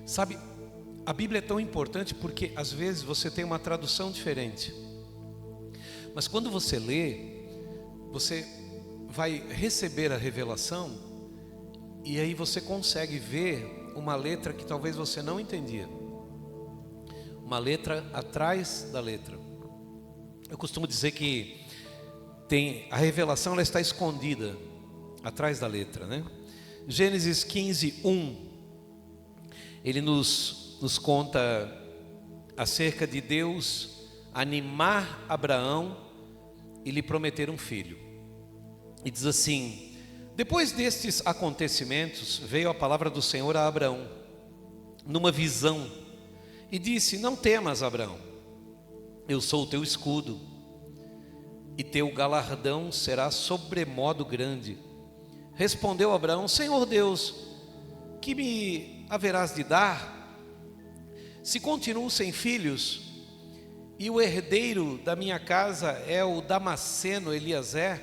Sabe, a Bíblia é tão importante porque às vezes você tem uma tradução diferente, mas quando você lê, você vai receber a revelação e aí você consegue ver uma letra que talvez você não entendia, uma letra atrás da letra. Eu costumo dizer que a revelação, ela está escondida atrás da letra, né? Gênesis 15:1, ele nos conta acerca de Deus animar Abraão e lhe prometer um filho. E diz assim: depois destes acontecimentos, veio a palavra do Senhor a Abraão numa visão e disse: não temas, Abraão, eu sou o teu escudo, e teu galardão será sobremodo grande. Respondeu Abraão: Senhor Deus, que me haverás de dar, se continuo sem filhos, e o herdeiro da minha casa é o Damasceno Eliezer?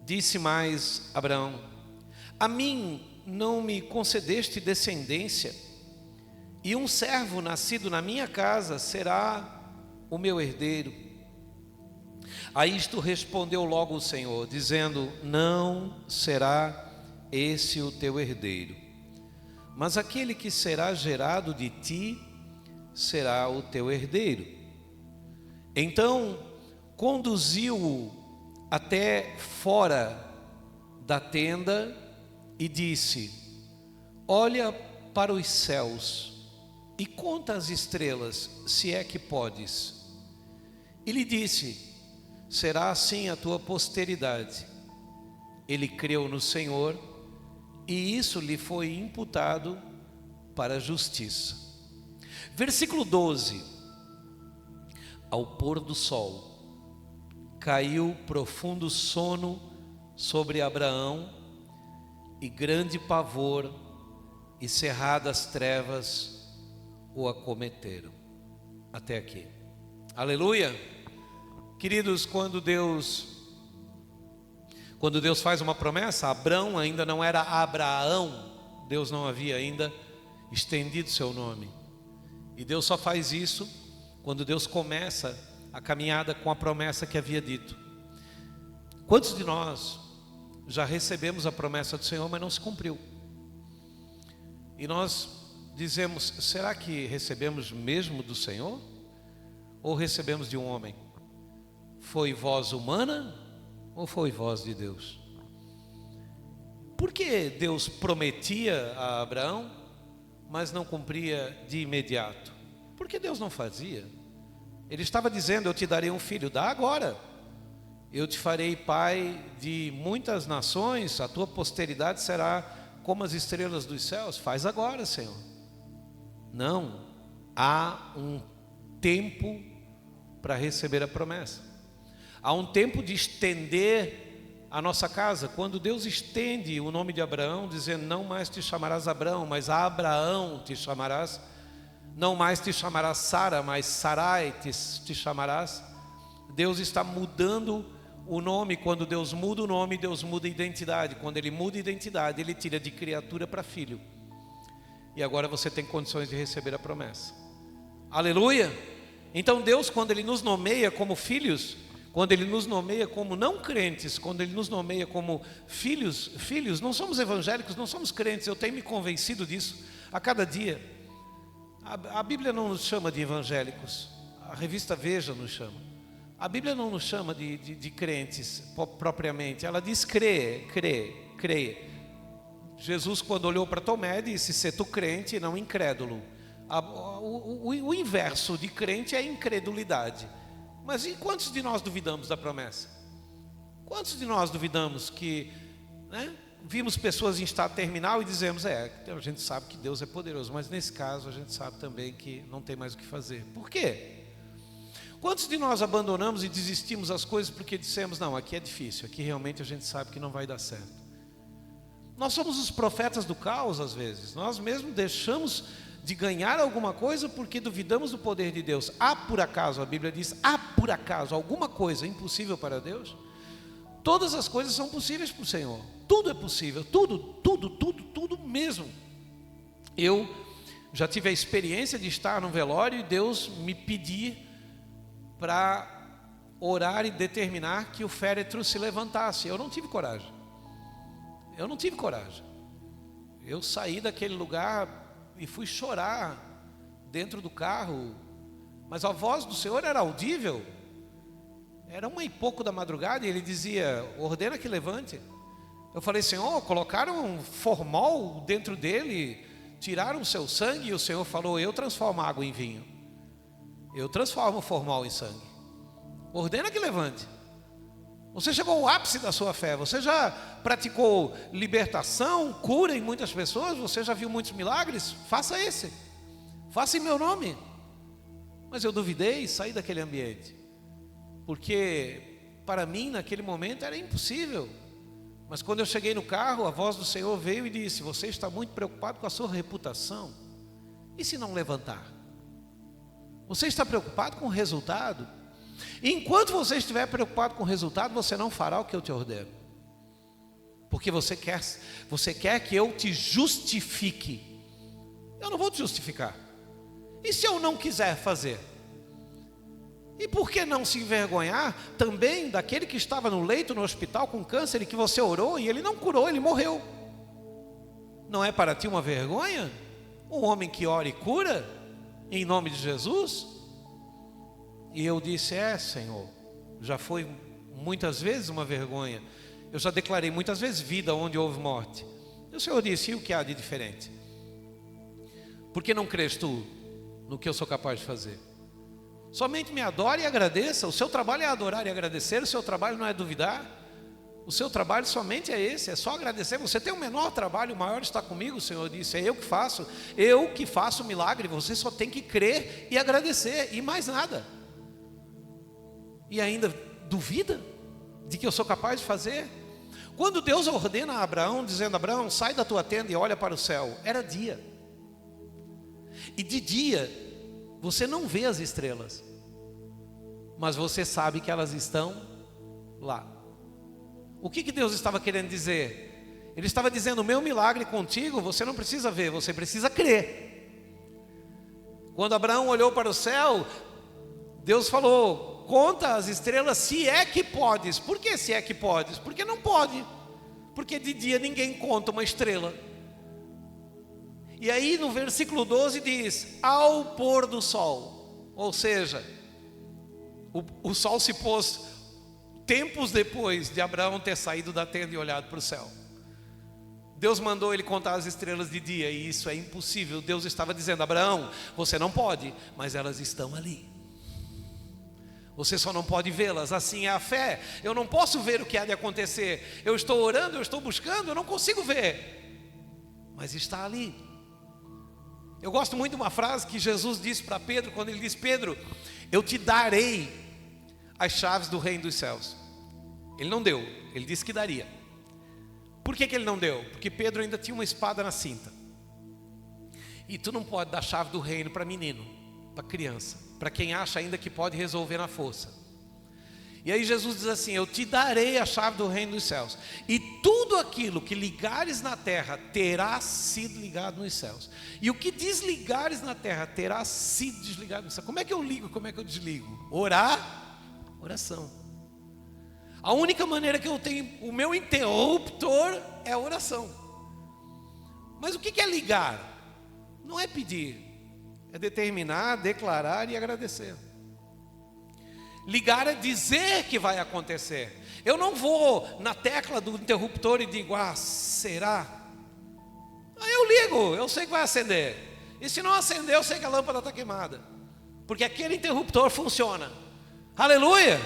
Disse mais Abraão: a mim não me concedeste descendência, e um servo nascido na minha casa será o meu herdeiro. A isto respondeu logo o Senhor, dizendo: não será esse o teu herdeiro, mas aquele que será gerado de ti será o teu herdeiro. Então conduziu-o até fora da tenda e disse: olha para os céus e conta as estrelas, se é que podes. E lhe disse: será assim a tua posteridade. Ele creu no Senhor, e isso lhe foi imputado para a justiça. Versículo 12: ao pôr do sol, caiu profundo sono sobre Abraão, e grande pavor e cerradas trevas o acometeram. Até aqui. Aleluia. Queridos, quando Deus faz uma promessa, Abrão ainda não era Abraão, Deus não havia ainda estendido seu nome, e Deus só faz isso quando Deus começa a caminhada com a promessa que havia dito. Quantos de nós já recebemos a promessa do Senhor, mas não se cumpriu? E nós dizemos: será que recebemos mesmo do Senhor? Ou recebemos de um homem? Foi voz humana ou foi voz de Deus? Por que Deus prometia a Abraão, mas não cumpria de imediato? Por que Deus não fazia? Ele estava dizendo: eu te darei um filho, dá agora. Eu te farei pai de muitas nações, a tua posteridade será como as estrelas dos céus. Faz agora, Senhor. Não, há um tempo para receber a promessa. Há um tempo de estender a nossa casa. Quando Deus estende o nome de Abraão, dizendo: não mais te chamarás Abraão, mas Abraão te chamarás. Não mais te chamarás Sara, mas Sarai te chamarás. Deus está mudando o nome. Quando Deus muda o nome, Deus muda a identidade. Quando Ele muda a identidade, Ele tira de criatura para filho. E agora você tem condições de receber a promessa. Aleluia! Então Deus, quando Ele nos nomeia como filhos, quando Ele nos nomeia como não crentes, quando Ele nos nomeia como filhos, não somos evangélicos, não somos crentes. Eu tenho me convencido disso a cada dia. A Bíblia não nos chama de evangélicos, a revista Veja nos chama. A Bíblia não nos chama de crentes propriamente, ela diz crê. Jesus, quando olhou para Tomé, disse: sê tu crente e não incrédulo. O inverso de crente é incredulidade. Mas e quantos de nós duvidamos da promessa? Quantos de nós duvidamos que, vimos pessoas em estado terminal e dizemos: a gente sabe que Deus é poderoso, mas nesse caso a gente sabe também que não tem mais o que fazer. Por quê? Quantos de nós abandonamos e desistimos das coisas porque dissemos: não, aqui é difícil, aqui realmente a gente sabe que não vai dar certo. Nós somos os profetas do caos às vezes. Nós mesmos deixamos de ganhar alguma coisa porque duvidamos do poder de Deus. Há por acaso, a Bíblia diz, há por acaso alguma coisa impossível para Deus? Todas as coisas são possíveis para o Senhor. Tudo é possível, tudo mesmo. Eu já tive a experiência de estar no velório e Deus me pedir para orar e determinar que o féretro se levantasse. Eu não tive coragem. Eu saí daquele lugar e fui chorar dentro do carro, mas a voz do Senhor era audível. Era 1h pouco da madrugada e Ele dizia: ordena que levante. Eu falei: Senhor, colocaram um formol dentro dele, tiraram o seu sangue. E o Senhor falou: eu transformo água em vinho, eu transformo o formol em sangue. Ordena que levante. Você chegou ao ápice da sua fé. Você já praticou libertação, cura em muitas pessoas. Você já viu muitos milagres. Faça esse, faça em meu nome. Mas eu duvidei e saí daquele ambiente, porque para mim naquele momento era impossível. Mas quando eu cheguei no carro, a voz do Senhor veio e disse: você está muito preocupado com a sua reputação. E se não levantar? Você está preocupado com o resultado? E enquanto você estiver preocupado com o resultado, você não fará o que eu te ordeno. Porque você quer que eu te justifique. Eu não vou te justificar. E se eu não quiser fazer? E por que não se envergonhar também daquele que estava no leito, no hospital com câncer, e que você orou e ele não curou, ele morreu? Não é para ti uma vergonha um homem que ora e cura em nome de Jesus? E eu disse: Senhor, já foi muitas vezes uma vergonha. Eu já declarei muitas vezes vida onde houve morte. E o Senhor disse: e o que há de diferente? Por que não crês tu no que eu sou capaz de fazer? Somente me adore e agradeça. O seu trabalho é adorar e agradecer. O seu trabalho não é duvidar. O seu trabalho somente é esse, é só agradecer. Você tem o menor trabalho, o maior está comigo. O Senhor disse: é eu que faço o milagre. Você só tem que crer e agradecer, e mais nada. E ainda duvida de que eu sou capaz de fazer? Quando Deus ordena a Abraão, dizendo: Abraão, sai da tua tenda e olha para o céu, era dia. E de dia você não vê as estrelas, mas você sabe que elas estão lá. O que Deus estava querendo dizer? Ele estava dizendo: o meu milagre contigo você não precisa ver, você precisa crer. Quando Abraão olhou para o céu, Deus falou: conta as estrelas, se é que podes. Por que se é que podes? Porque não pode. Porque de dia ninguém conta uma estrela. E aí no versículo 12 diz: ao pôr do sol. Ou seja, o sol se pôs tempos depois de Abraão ter saído da tenda e olhado para o céu. Deus mandou ele contar as estrelas de dia, e isso é impossível. Deus estava dizendo: Abraão, você não pode, mas elas estão ali. Você só não pode vê-las. Assim é a fé. Eu não posso ver o que há de acontecer. Eu estou orando, eu estou buscando, eu não consigo ver, mas está ali. Eu gosto muito de uma frase que Jesus disse para Pedro, quando ele diz: Pedro, eu te darei as chaves do reino dos céus. Ele não deu, ele disse que daria. Por que ele não deu? Porque Pedro ainda tinha uma espada na cinta. E tu não pode dar a chave do reino para menino, para criança, para quem acha ainda que pode resolver na força. E aí Jesus diz assim: eu te darei a chave do reino dos céus, e tudo aquilo que ligares na terra terá sido ligado nos céus, e o que desligares na terra terá sido desligado nos céus. Como é que eu ligo? Como é que eu desligo? Oração. A única maneira que eu tenho, o meu interruptor é a oração. Mas o que é ligar? Não é pedir, é determinar, declarar e agradecer. Ligar é dizer que vai acontecer. Eu não vou na tecla do interruptor e digo: será? Aí eu ligo, eu sei que vai acender. E se não acender, eu sei que a lâmpada está queimada, porque aquele interruptor funciona. Aleluia!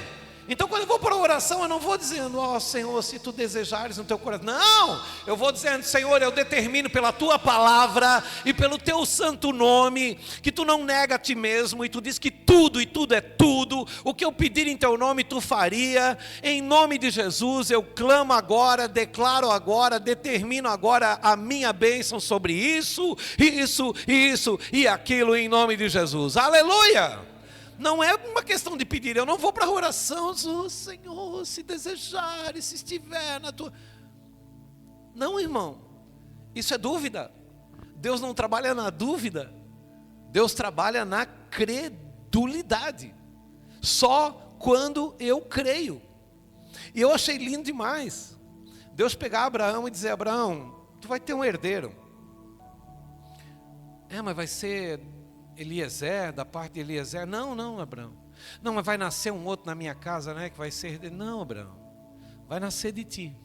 Então quando eu vou para a oração, eu não vou dizendo: Senhor, se tu desejares no teu coração. Não, eu vou dizendo: Senhor, eu determino pela tua palavra e pelo teu santo nome, que tu não nega a ti mesmo, e tu diz que tudo e tudo é tudo, o que eu pedir em teu nome tu faria. Em nome de Jesus eu clamo agora, declaro agora, determino agora a minha bênção sobre isso e aquilo, em nome de Jesus. Aleluia! Não é uma questão de pedir. Eu não vou para a oração: Senhor, se desejar, se estiver na tua... Não, irmão, isso é dúvida. Deus não trabalha na dúvida, Deus trabalha na credulidade. Só quando eu creio. E eu achei lindo demais Deus pegar Abraão e dizer: Abraão, tu vai ter um herdeiro. Mas vai ser Eliezer, da parte de Eliezer. Não, Abraão. Não, mas vai nascer um outro na minha casa, né, que vai ser herdeiro. Não, Abraão, vai nascer de ti.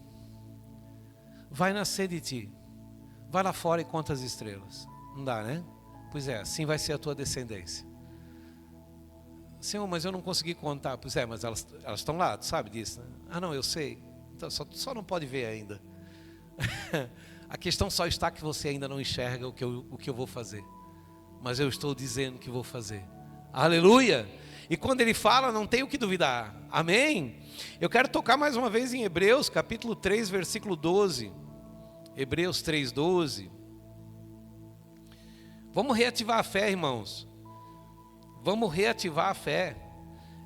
Vai nascer de ti. Vai lá fora e conta as estrelas. Não dá, né? Pois é, assim vai ser a tua descendência. Senhor, mas eu não consegui contar. Pois é, mas elas estão lá, tu sabe disso, né? Não, eu sei. Então, só não pode ver ainda. A questão só está que você ainda não enxerga o que eu vou fazer. Mas eu estou dizendo que vou fazer. Aleluia! E quando ele fala, não tem o que duvidar. Amém? Eu quero tocar mais uma vez em Hebreus, capítulo 3, versículo 12. Hebreus 3, 12. Vamos reativar a fé, irmãos. Vamos reativar a fé.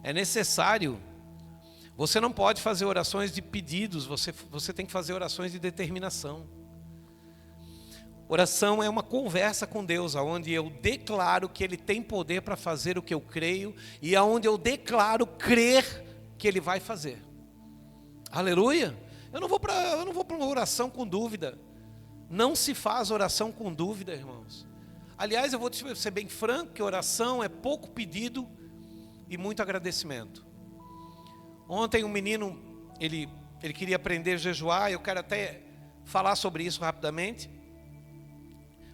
É necessário. Você não pode fazer orações de pedidos, você tem que fazer orações de determinação. Oração é uma conversa com Deus, onde eu declaro que Ele tem poder para fazer o que eu creio, e onde eu declaro crer que Ele vai fazer. Aleluia! Eu não vou para uma oração com dúvida. Não se faz oração com dúvida, irmãos. Aliás, eu vou ser bem franco, que oração é pouco pedido e muito agradecimento. Ontem um menino, ele queria aprender a jejuar, eu quero até falar sobre isso rapidamente.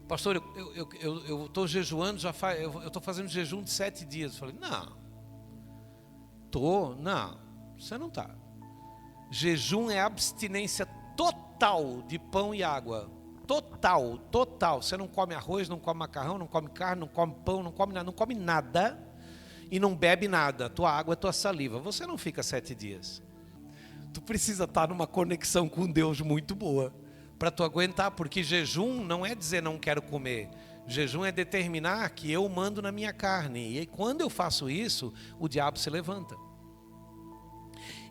Pastor, eu estou jejuando, eu estou fazendo jejum de 7 dias. Eu falei, não, você não está. Jejum é abstinência total de pão e água. Total. Você não come arroz, não come macarrão, não come carne, não come pão, não come nada e não bebe nada. Tua água é tua saliva. Você não fica 7 dias. Tu precisa estar numa conexão com Deus muito boa para tu aguentar, porque jejum não é dizer não quero comer. Jejum é determinar que eu mando na minha carne. E quando eu faço isso, o diabo se levanta.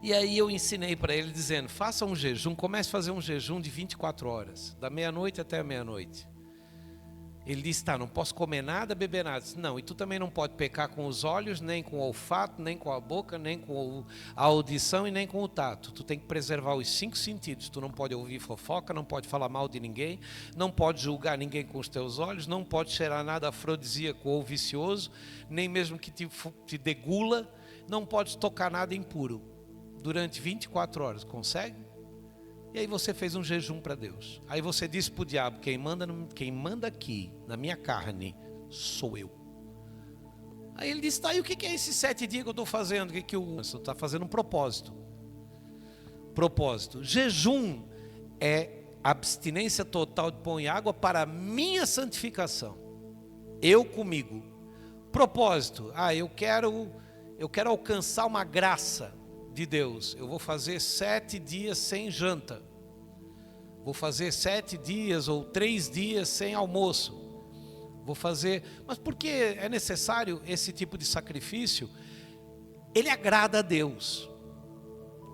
E aí eu ensinei para ele dizendo, faça um jejum, comece a fazer um jejum de 24 horas, da meia-noite até a meia-noite. Ele disse, não posso comer nada, beber nada. Disse, não, e tu também não pode pecar com os olhos, nem com o olfato, nem com a boca, nem com a audição e nem com o tato. Tu tem que preservar os 5 sentidos. Tu não pode ouvir fofoca, não pode falar mal de ninguém, não pode julgar ninguém com os teus olhos, não pode cheirar nada afrodisíaco ou vicioso, nem mesmo que te degula, não pode tocar nada impuro. Durante 24 horas, consegue? E aí você fez um jejum para Deus. Aí você disse para o diabo, quem manda aqui, na minha carne, sou eu. Aí ele disse, e o que é esses 7 dias que eu estou fazendo? Você está fazendo um propósito. Jejum é abstinência total de pão e água para a minha santificação. Eu comigo. Propósito, eu quero alcançar uma graça de Deus. Eu vou fazer 7 dias sem janta. Vou fazer 7 dias ou 3 dias sem almoço. Vou fazer... Mas por que é necessário esse tipo de sacrifício? Ele agrada a Deus.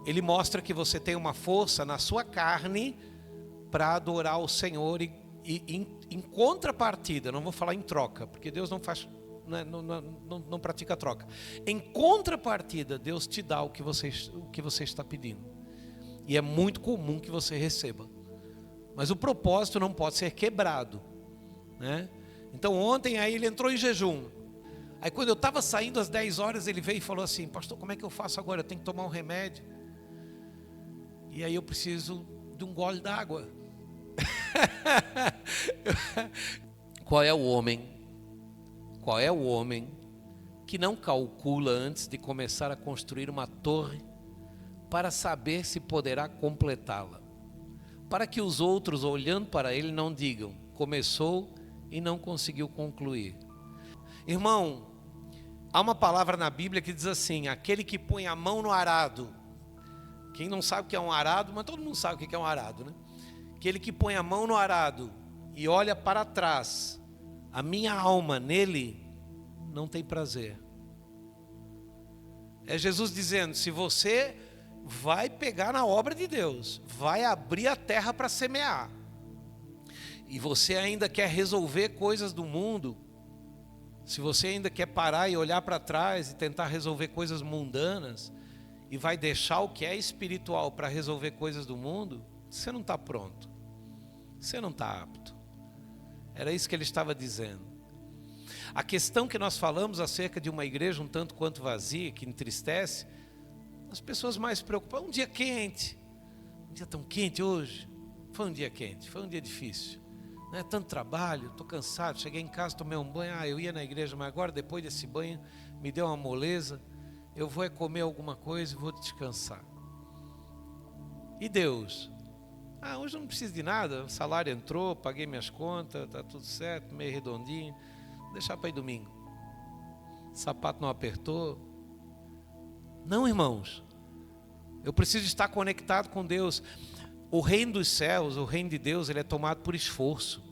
Ele mostra que você tem uma força na sua carne para adorar o Senhor e em contrapartida, não vou falar em troca, porque Deus não faz... Não pratica troca. Em contrapartida, Deus te dá o que você está pedindo. E é muito comum que você receba. Mas o propósito não pode ser quebrado, né? Então ontem aí ele entrou em jejum. Aí quando eu estava saindo às 10 horas, ele veio e falou assim, pastor, como é que eu faço agora? Eu tenho que tomar um remédio. E aí eu preciso de um gole d'água. Qual é o homem que não calcula antes de começar a construir uma torre para saber se poderá completá-la? Para que os outros, olhando para ele, não digam, começou e não conseguiu concluir. Irmão, há uma palavra na Bíblia que diz assim, aquele que põe a mão no arado. Quem não sabe o que é um arado, mas todo mundo sabe o que é um arado, né? Aquele que põe a mão no arado e olha para trás, a minha alma nele não tem prazer. É Jesus dizendo, se você vai pegar na obra de Deus, vai abrir a terra para semear, e você ainda quer resolver coisas do mundo, se você ainda quer parar e olhar para trás e tentar resolver coisas mundanas, e vai deixar o que é espiritual para resolver coisas do mundo, você não está pronto, você não está apto. Era isso que ele estava dizendo. A questão que nós falamos acerca de uma igreja um tanto quanto vazia, que entristece, as pessoas mais preocupadas, um dia quente, um dia tão quente hoje, foi um dia quente, foi um dia difícil, não é tanto trabalho, estou cansado, cheguei em casa, tomei um banho, eu ia na igreja, mas agora depois desse banho me deu uma moleza, eu vou comer alguma coisa e vou descansar. E Deus? Hoje eu não preciso de nada, o salário entrou, paguei minhas contas, está tudo certo, meio redondinho, vou deixar para ir domingo. O sapato não apertou. Não, irmãos, eu preciso estar conectado com Deus. O reino dos céus, o reino de Deus, ele é tomado por esforço.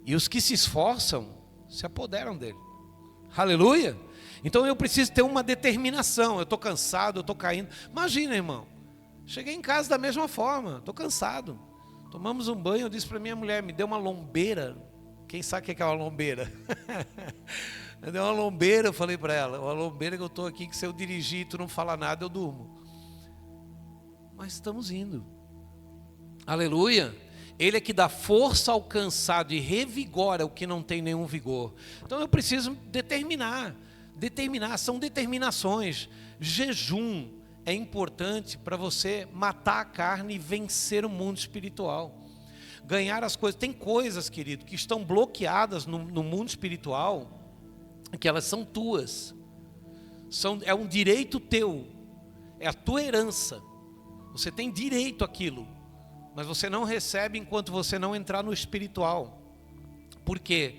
E os que se esforçam, se apoderam dele. Aleluia! Então eu preciso ter uma determinação. Eu estou cansado, eu estou caindo. Imagina, irmão, cheguei em casa da mesma forma, estou cansado. Tomamos um banho, eu disse para minha mulher, me deu uma lombeira. Quem sabe o que é uma lombeira? Me deu uma lombeira, eu falei para ela, uma lombeira que eu estou aqui, que se eu dirigir e tu não falar nada, eu durmo. Mas estamos indo. Aleluia. Ele é que dá força ao cansado e revigora o que não tem nenhum vigor. Então eu preciso determinar, são determinações. Jejum é importante para você matar a carne e vencer o mundo espiritual. Ganhar as coisas. Tem coisas, querido, que estão bloqueadas no mundo espiritual, que elas são tuas. É um direito teu, é a tua herança. Você tem direito àquilo, mas você não recebe enquanto você não entrar no espiritual. Por quê?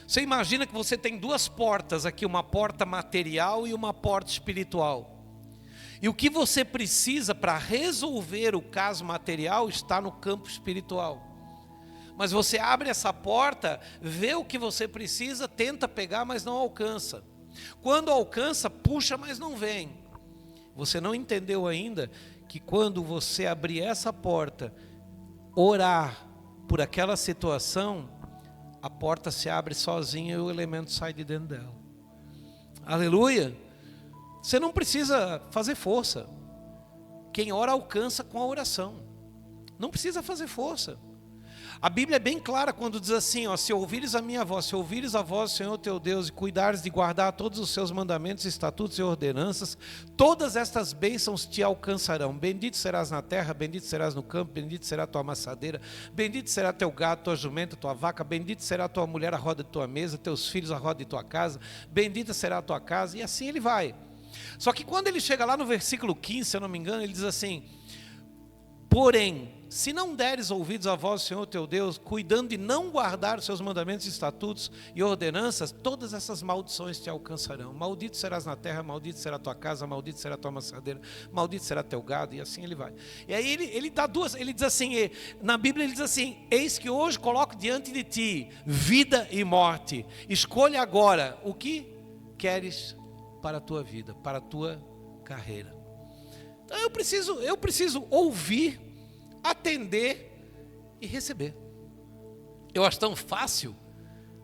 Você imagina que você tem duas portas aqui, uma porta material e uma porta espiritual. E o que você precisa para resolver o caso material está no campo espiritual. Mas você abre essa porta, vê o que você precisa, tenta pegar, mas não alcança. Quando alcança, puxa, mas não vem. Você não entendeu ainda que quando você abrir essa porta, orar por aquela situação, a porta se abre sozinha e o elemento sai de dentro dela. Aleluia! Você não precisa fazer força. Quem ora alcança com a oração. Não precisa fazer força. A Bíblia é bem clara quando diz assim, se ouvires a minha voz, se ouvires a voz do Senhor teu Deus e cuidares de guardar todos os seus mandamentos, estatutos e ordenanças, todas estas bênçãos te alcançarão. Bendito serás na terra, bendito serás no campo, bendito será a tua amassadeira, bendito será teu gado, tua jumenta, tua vaca, bendito será a tua mulher, a roda de tua mesa, teus filhos, a roda de tua casa, bendita será a tua casa, e assim ele vai. Só que quando ele chega lá no versículo 15, se eu não me engano, ele diz assim, porém, se não deres ouvidos à voz do Senhor teu Deus, cuidando de não guardar os seus mandamentos, estatutos e ordenanças, todas essas maldições te alcançarão. Maldito serás na terra, maldito será a tua casa, maldito será a tua amassadeira, maldito será teu gado, e assim ele vai. E aí ele dá duas, ele diz assim, na Bíblia ele diz assim, eis que hoje coloco diante de ti vida e morte, escolha agora o que queres para a tua vida, para a tua carreira. Então eu preciso ouvir, atender e receber. Eu acho tão fácil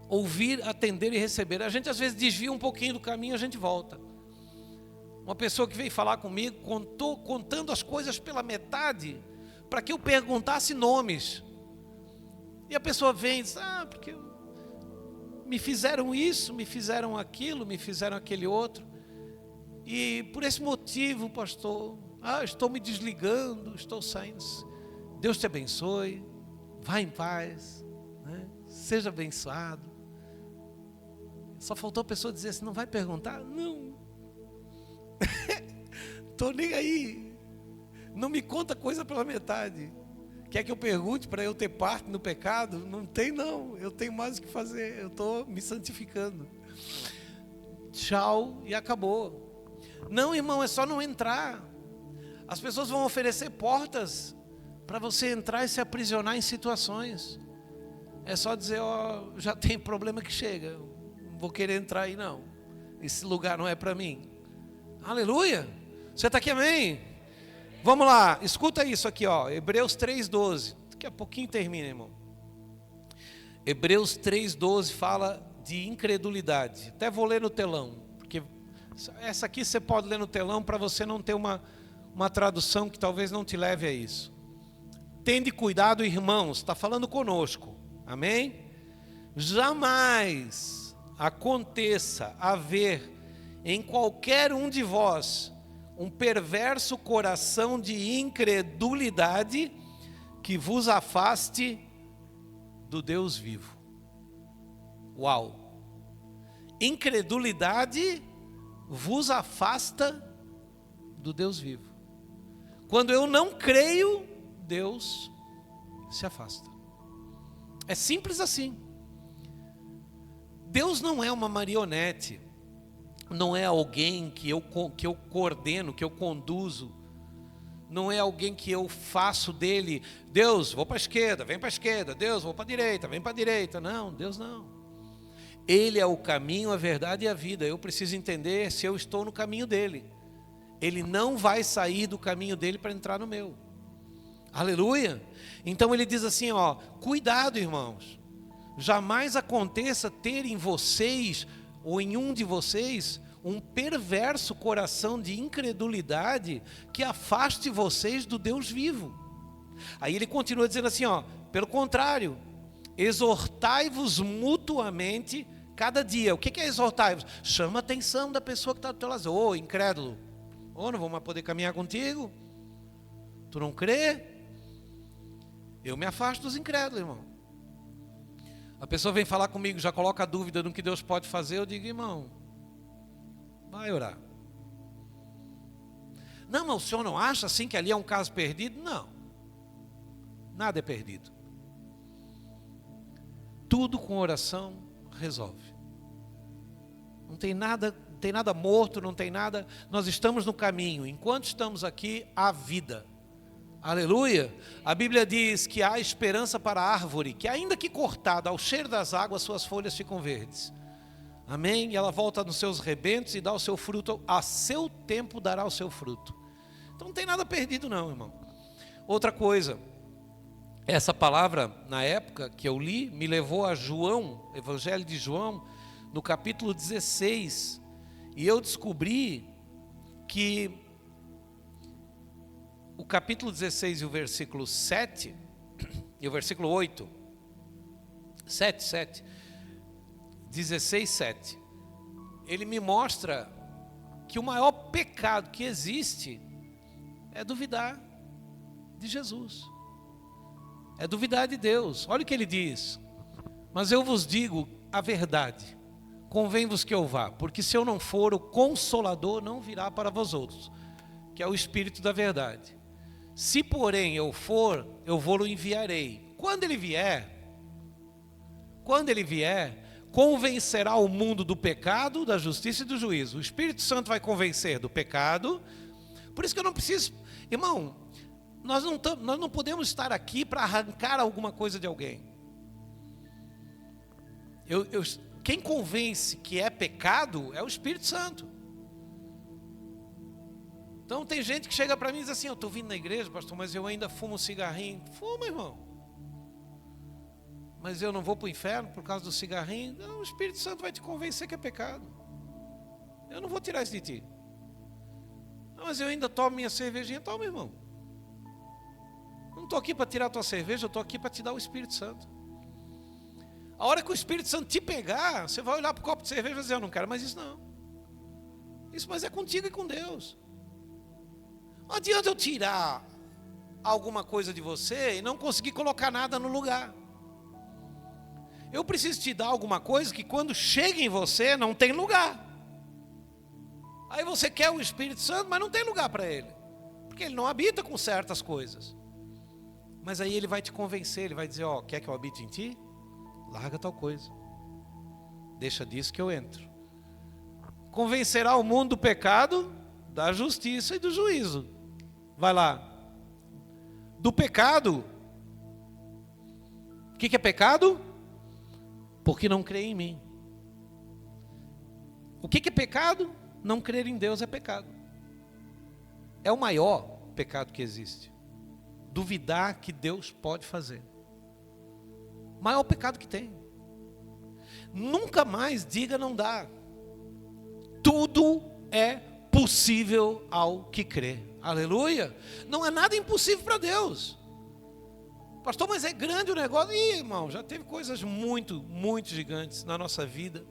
ouvir, atender e receber. A gente às vezes desvia um pouquinho do caminho, a gente volta. Uma pessoa que veio falar comigo, contando as coisas pela metade, para que eu perguntasse nomes. E a pessoa vem e diz, porque me fizeram isso, me fizeram aquilo, me fizeram aquele outro. E por esse motivo, pastor, estou me desligando, estou saindo. Deus te abençoe, vá em paz, né? Seja abençoado. Só faltou a pessoa dizer assim, não vai perguntar? Não. Estou nem aí. Não me conta coisa pela metade. Quer que eu pergunte para eu ter parte no pecado? Não tem não, eu tenho mais o que fazer, eu estou me santificando. Tchau e acabou. Não, irmão, é só não entrar. As pessoas vão oferecer portas para você entrar e se aprisionar em situações. É só dizer, já tem problema que chega, não vou querer entrar aí não. Esse lugar não é para mim. Aleluia! Você está aqui, amém? Vamos lá, escuta isso aqui, Hebreus 3:12. Daqui a pouquinho termina, irmão. Hebreus 3,12 fala de incredulidade. Até vou ler no telão, porque essa aqui você pode ler no telão para você não ter uma tradução que talvez não te leve a isso. Tende cuidado, irmãos, está falando conosco, amém? Jamais aconteça haver em qualquer um de vós um perverso coração de incredulidade que vos afaste do Deus vivo. Uau! Incredulidade vos afasta do Deus vivo. Quando eu não creio, Deus se afasta. É simples assim. Deus não é uma marionete, não é alguém que eu coordeno, que eu conduzo, não é alguém que eu faço dele, Deus, vou para a esquerda, vem para a esquerda, Deus, vou para a direita, vem para a direita. Não, Deus não. Ele é o caminho, a verdade e a vida. Eu preciso entender se eu estou no caminho dele. Ele não vai sair do caminho dele para entrar no meu. Aleluia. Então ele diz assim, ó, cuidado, irmãos. Jamais aconteça ter em vocês, ou em um de vocês, um perverso coração de incredulidade que afaste vocês do Deus vivo. Aí ele continua dizendo assim, ó, pelo contrário, exortai-vos mutuamente cada dia. O que é exortai-vos? Chama a atenção da pessoa que está do teu lado. Ô, incrédulo, ô, não vou mais poder caminhar contigo? Tu não crê? Eu me afasto dos incrédulos, irmão. A pessoa vem falar comigo, já coloca a dúvida no que Deus pode fazer, eu digo, irmão, vai orar. Não, mas o senhor não acha assim que ali é um caso perdido? Não. Nada é perdido. Tudo com oração resolve. Não tem nada morto, não tem nada. Nós estamos no caminho. Enquanto estamos aqui, há vida. Aleluia. A Bíblia diz que há esperança para a árvore, que ainda que cortada, ao cheiro das águas, suas folhas ficam verdes. Amém? E ela volta nos seus rebentos e dá o seu fruto, a seu tempo dará o seu fruto. Então não tem nada perdido não, irmão. Outra coisa, essa palavra, na época que eu li, me levou a João, Evangelho de João, no capítulo 16. E eu descobri que o capítulo 16 e o versículo 7, e o versículo 8, 7, 16, 7, ele me mostra que o maior pecado que existe é duvidar de Jesus, é duvidar de Deus. Olha o que ele diz: mas eu vos digo a verdade, convém-vos que eu vá, porque se eu não for, o Consolador não virá para vós outros, que é o Espírito da verdade. Se porém eu for, eu vou-lo enviarei. Quando ele vier, convencerá o mundo do pecado, da justiça e do juízo. O Espírito Santo vai convencer do pecado. Por isso que eu não preciso, irmão, nós não podemos estar aqui para arrancar alguma coisa de alguém. Quem convence que é pecado é o Espírito Santo. Então tem gente que chega para mim e diz assim, eu estou vindo na igreja, pastor, mas eu ainda fumo um cigarrinho. Fuma, irmão. Mas eu não vou para o inferno por causa do cigarrinho. Não, o Espírito Santo vai te convencer que é pecado. Eu não vou tirar isso de ti. Não, mas eu ainda tomo minha cervejinha. Toma, irmão. Eu não estou aqui para tirar a tua cerveja, eu estou aqui para te dar o Espírito Santo. A hora que o Espírito Santo te pegar, você vai olhar para o copo de cerveja e vai dizer, eu não quero mais isso não. Isso mas é contigo e com Deus. Não adianta eu tirar alguma coisa de você e não conseguir colocar nada no lugar. Eu preciso te dar alguma coisa que quando chega em você não tem lugar. Aí você quer o Espírito Santo, mas não tem lugar para ele. Porque ele não habita com certas coisas. Mas aí ele vai te convencer, ele vai dizer, ó, quer que eu habite em ti? Larga tal coisa. Deixa disso que eu entro. Convencerá o mundo do pecado, da justiça e do juízo. Vai lá. Do pecado. O que é pecado? Porque não crê em mim. O que é pecado? Não crer em Deus é pecado. É o maior pecado que existe. Duvidar que Deus pode fazer. Maior pecado que tem. Nunca mais diga não dá. Tudo é possível ao que crê. Aleluia. Não é nada impossível para Deus. Pastor, mas é grande o negócio. Ih, irmão, já teve coisas muito, muito gigantes na nossa vida.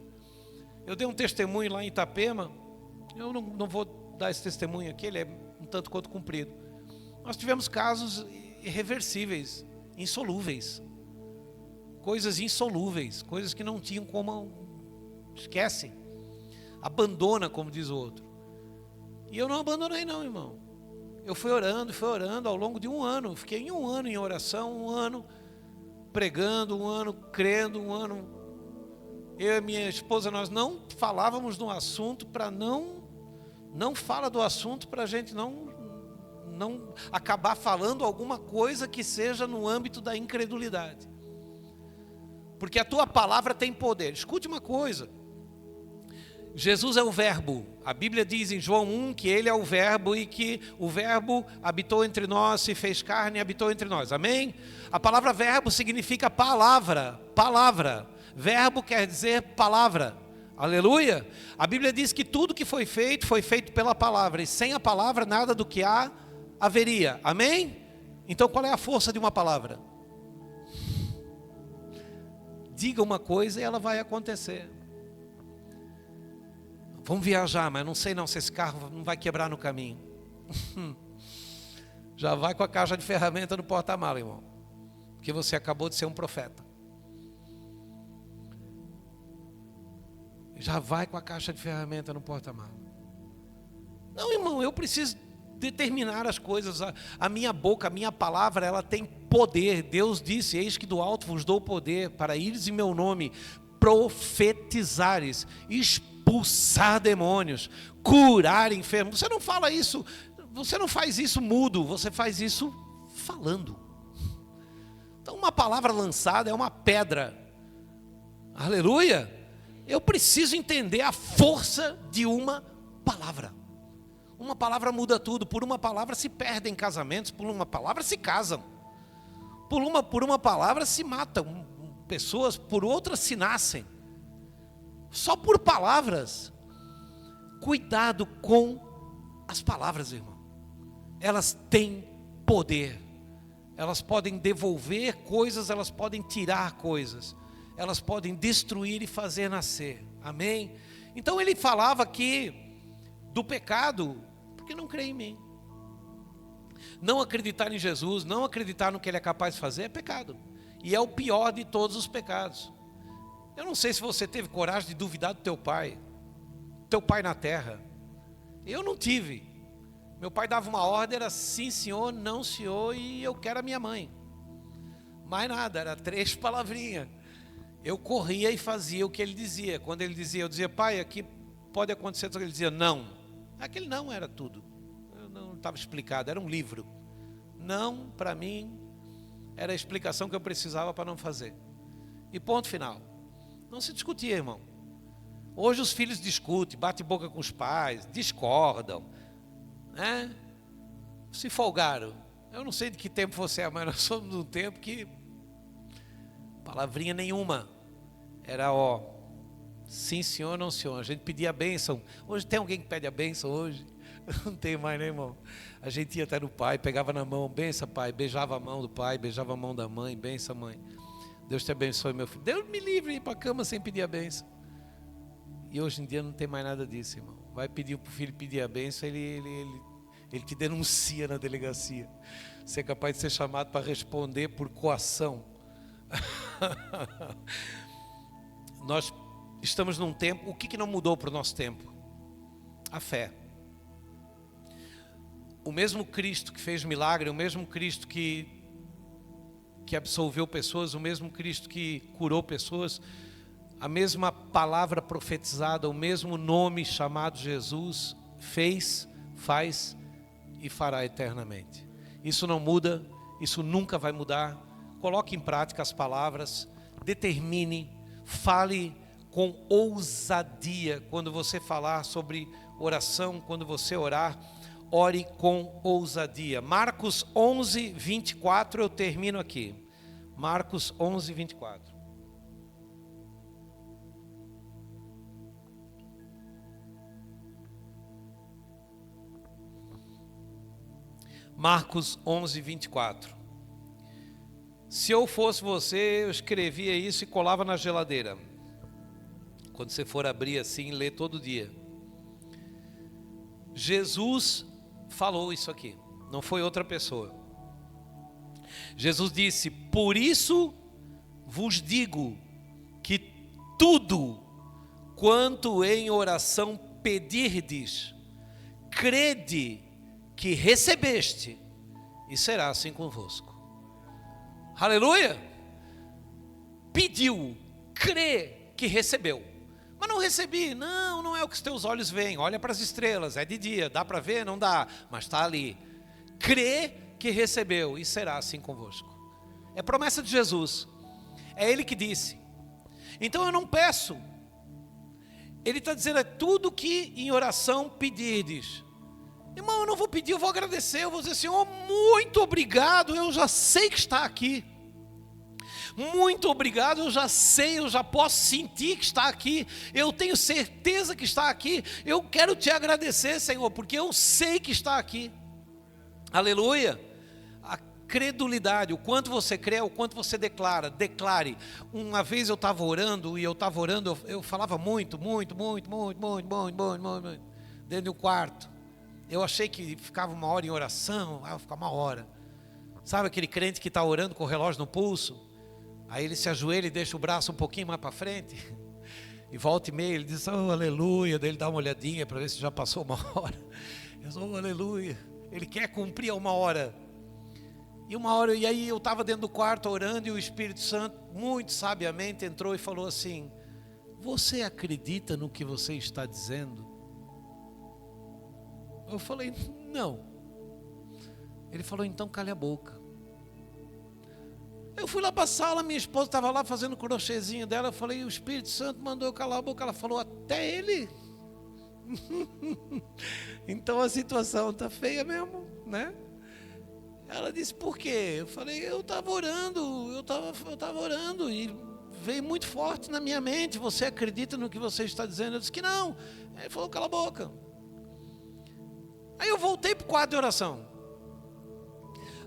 Eu dei um testemunho lá em Itapema. Eu não vou dar esse testemunho aqui, ele é um tanto quanto comprido. Nós tivemos casos irreversíveis, insolúveis. Coisas insolúveis, coisas que não tinham como. Esquece. Abandona, como diz o outro. E eu não abandonei não, irmão. Eu fui orando ao longo de um ano. Fiquei um ano em oração, um ano pregando, um ano crendo, um ano. Eu e minha esposa, nós não falávamos do assunto para não fala do assunto para a gente não acabar falando alguma coisa que seja no âmbito da incredulidade. Porque a tua palavra tem poder. Escute uma coisa. Jesus é o verbo. A Bíblia diz em João 1 que ele é o verbo e que o verbo habitou entre nós, se fez carne e habitou entre nós. Amém? A palavra verbo significa palavra. Palavra. Verbo quer dizer palavra. Aleluia. A Bíblia diz que tudo que foi feito pela palavra. E sem a palavra nada do que há haveria. Amém? Então qual é a força de uma palavra? Diga uma coisa e ela vai acontecer. Vamos viajar, mas não sei não se esse carro não vai quebrar no caminho. Já vai com a caixa de ferramenta no porta-mala, irmão. Porque você acabou de ser um profeta. Já vai com a caixa de ferramenta no porta-mala. Não, irmão, eu preciso determinar as coisas. A minha boca, a minha palavra, ela tem poder. Deus disse, eis que do alto vos dou poder para ires em meu nome, profetizares, expulsar demônios, curar enfermos. Você não fala isso, você não faz isso mudo, você faz isso falando. Então uma palavra lançada é uma pedra. Aleluia. Eu preciso entender a força de uma palavra. Uma palavra muda tudo. Por uma palavra se perdem casamentos, por uma palavra se casam. Por uma palavra se matam pessoas, por outras se nascem. Só por palavras. Cuidado com as palavras, irmão. Elas têm poder. Elas podem devolver coisas, elas podem tirar coisas. Elas podem destruir e fazer nascer. Amém? Então ele falava aqui do pecado, porque não crê em mim. Não acreditar em Jesus, não acreditar no que ele é capaz de fazer é pecado. E é o pior de todos os pecados. Eu não sei se você teve coragem de duvidar do teu pai na terra. Eu não tive. Meu pai dava uma ordem, era sim senhor, não senhor, e eu quero a minha mãe. Mais nada, era 3 palavrinhas. Eu corria e fazia o que ele dizia. Quando ele dizia, eu dizia, pai, aqui pode acontecer, ele dizia, não. Aquele não era tudo. Eu não estava explicado, era um livro. Não, para mim, era a explicação que eu precisava para não fazer. E ponto final. Não se discutia, irmão. Hoje os filhos discutem, batem boca com os pais, discordam, né? Se folgaram. Eu não sei de que tempo você é, mas nós somos de um tempo que palavrinha nenhuma. Era sim senhor, não senhor. A gente pedia a bênção. Hoje tem alguém que pede a bênção hoje? Não tem mais, né, irmão? A gente ia até no pai, pegava na mão, benção pai, beijava a mão do pai, beijava a mão da mãe, benção mãe. Deus te abençoe, meu filho. Deus me livre de ir para a cama sem pedir a bênção. E hoje em dia não tem mais nada disso, irmão. Vai pedir para o filho pedir a bênção, ele te denuncia na delegacia. Você é capaz de ser chamado para responder por coação. Nós estamos num tempo. O que não mudou para o nosso tempo? A fé. O mesmo Cristo que fez milagre, o mesmo Cristo que absolveu pessoas, o mesmo Cristo que curou pessoas, a mesma palavra profetizada, o mesmo nome chamado Jesus, fez, faz e fará eternamente. Isso não muda, isso nunca vai mudar. Coloque em prática as palavras, determine, fale com ousadia. Quando você falar sobre oração, quando você orar, ore com ousadia. Marcos 11, 24, eu termino aqui. Marcos 11, 24. Marcos 11, 24. Se eu fosse você, eu escrevia isso e colava na geladeira. Quando você for abrir assim, ler todo dia. Jesus falou isso aqui, não foi outra pessoa. Jesus disse: por isso vos digo que tudo quanto em oração pedirdes, crede que recebeste, e será assim convosco. Aleluia! Pediu, crê que recebeu. Mas não recebi, não é o que os teus olhos veem. Olha para as estrelas, é de dia, dá para ver? Não dá, mas está ali. Crê que recebeu, e será assim convosco. É promessa de Jesus, é Ele que disse. Então eu não peço. Ele está dizendo: é tudo que em oração pedirdes. Irmão, eu não vou pedir, eu vou agradecer. Eu vou dizer: Senhor, muito obrigado, eu já sei que está aqui. Muito obrigado, eu já sei, eu já posso sentir que está aqui. Eu tenho certeza que está aqui. Eu quero te agradecer, Senhor, porque eu sei que está aqui. Aleluia. A credulidade, o quanto você crê, o quanto você declara. Declare. Uma vez eu estava orando, eu falava muito, dentro do quarto. Eu achei que ficava uma hora em oração, vai ficar uma hora. Sabe aquele crente que está orando com o relógio no pulso? Aí ele se ajoelha e deixa o braço um pouquinho mais para frente. E volta e meia, ele diz: oh, aleluia. Daí ele dá uma olhadinha para ver se já passou uma hora. Eu sou, oh, aleluia. Ele quer cumprir uma hora. E aí eu estava dentro do quarto orando, e o Espírito Santo, muito sabiamente, entrou e falou assim: você acredita no que você está dizendo? Eu falei: não. Ele falou: então cale a boca. Eu fui lá para a sala, minha esposa estava lá fazendo o crochêzinho dela. Eu falei: o Espírito Santo mandou eu calar a boca. Ela falou: até ele? Então a situação está feia mesmo, né? Ela disse: por quê? Eu falei: eu estava orando, eu estava orando e veio muito forte na minha mente: você acredita no que você está dizendo? Eu disse que não. Ele falou: cala a boca. Aí eu voltei para o quadro de oração.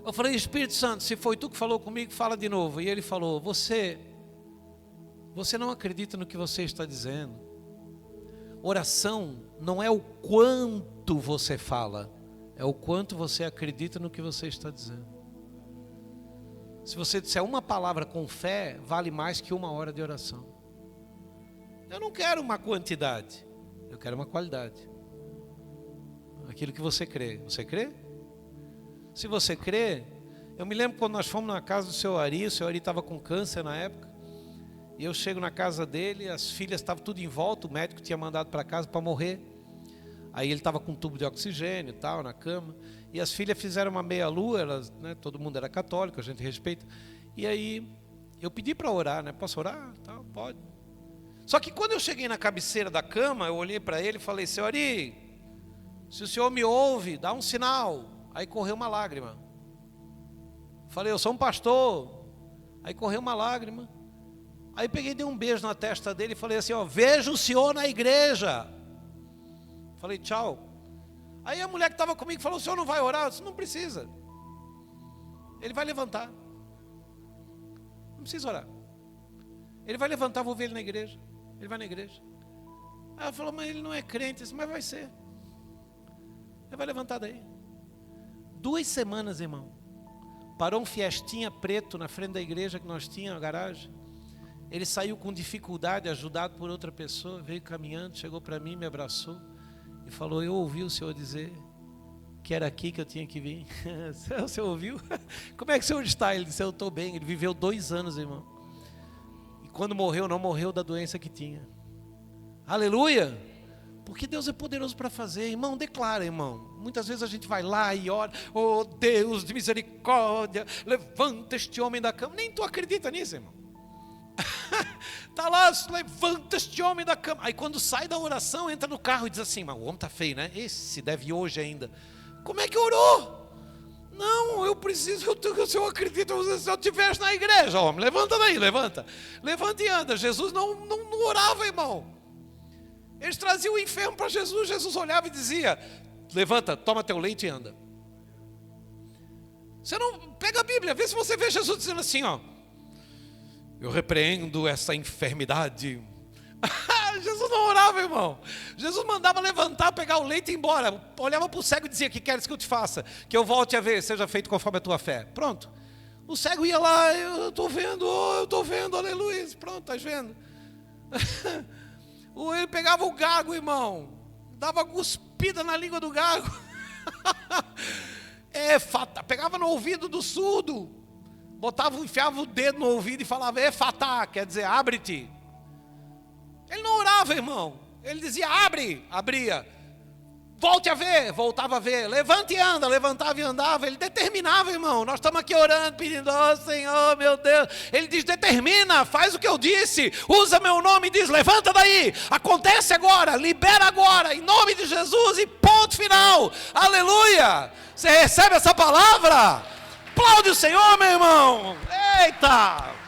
Eu falei: Espírito Santo, se foi tu que falou comigo, fala de novo. E ele falou: você não acredita no que você está dizendo. Oração não é o quanto você fala, é o quanto você acredita no que você está dizendo. Se você disser uma palavra com fé, vale mais que uma hora de oração. Eu não quero uma quantidade, eu quero uma qualidade. Aquilo que você crê. Você crê? Se você crê, eu me lembro quando nós fomos na casa do seu Ari. O seu Ari estava com câncer na época. E eu chego na casa dele, as filhas estavam tudo em volta. O médico tinha mandado para casa para morrer. Aí ele estava com um tubo de oxigênio e tal, na cama. E as filhas fizeram uma meia-lua, elas, né, todo mundo era católico, a gente respeita. E aí eu pedi para orar, né? Posso orar? Tá, pode. Só que quando eu cheguei na cabeceira da cama, eu olhei para ele e falei: seu Ari, se o senhor me ouve, dá um sinal. Aí correu uma lágrima. Falei: eu sou um pastor. Aí correu uma lágrima. Aí peguei e dei um beijo na testa dele e falei assim: ó, vejo o senhor na igreja. Falei: tchau. Aí a mulher que estava comigo falou: o senhor não vai orar? Eu disse: não precisa. Ele vai levantar. Não precisa orar. Ele vai levantar, vou ver ele na igreja. Ele vai na igreja. Aí ela falou: mas ele não é crente. Eu disse: mas vai ser. Ele vai levantar daí. 2 semanas, irmão. Parou um Fiestinha preto na frente da igreja que nós tínhamos, na garagem. Ele saiu com dificuldade, ajudado por outra pessoa, veio caminhando, chegou para mim, me abraçou e falou: eu ouvi o senhor dizer que era aqui que eu tinha que vir. O senhor ouviu? Como é que o senhor está? Ele disse: eu estou bem. Ele viveu 2 anos, irmão. E quando morreu, não morreu da doença que tinha. Aleluia! Porque Deus é poderoso para fazer. Irmão, declara, irmão. Muitas vezes a gente vai lá e ora: oh Deus de misericórdia, levanta este homem da cama. Nem tu acredita nisso, irmão. Está lá, levanta este homem da cama. Aí quando sai da oração, entra no carro e diz assim: mas o homem está feio, né? Esse deve ir hoje ainda. Como é que orou? Não, eu preciso, se eu acredito, se eu estiver na igreja, homem, levanta daí, levanta. Levanta e anda. Jesus não orava, irmão. Eles traziam o enfermo para Jesus, Jesus olhava e dizia: levanta, toma teu leite e anda. Você não, pega a Bíblia, vê se você vê Jesus dizendo assim, ó: eu repreendo essa enfermidade. Jesus não orava, irmão. Jesus mandava levantar, pegar o leite e ir embora. Olhava para o cego e dizia: que queres que eu te faça? Que eu volte a ver, seja feito conforme a tua fé. Pronto. O cego ia lá: eu estou vendo, aleluia. Pronto, estás vendo? Ele pegava o gago, irmão, dava cuspida na língua do gago. Pegava no ouvido do surdo, enfiava o dedo no ouvido e falava: efatá, quer dizer, abre-te. Ele não orava, irmão. Ele dizia: abre, abria. Volte a ver, voltava a ver. Levante e anda, levantava e andava. Ele determinava, irmão. Nós estamos aqui orando, pedindo: ó Senhor, meu Deus. Ele diz: determina, faz o que eu disse. Usa meu nome e diz: levanta daí. Acontece agora, libera agora, em nome de Jesus, e ponto final. Aleluia. Você recebe essa palavra? Aplaude o Senhor, meu irmão. Eita.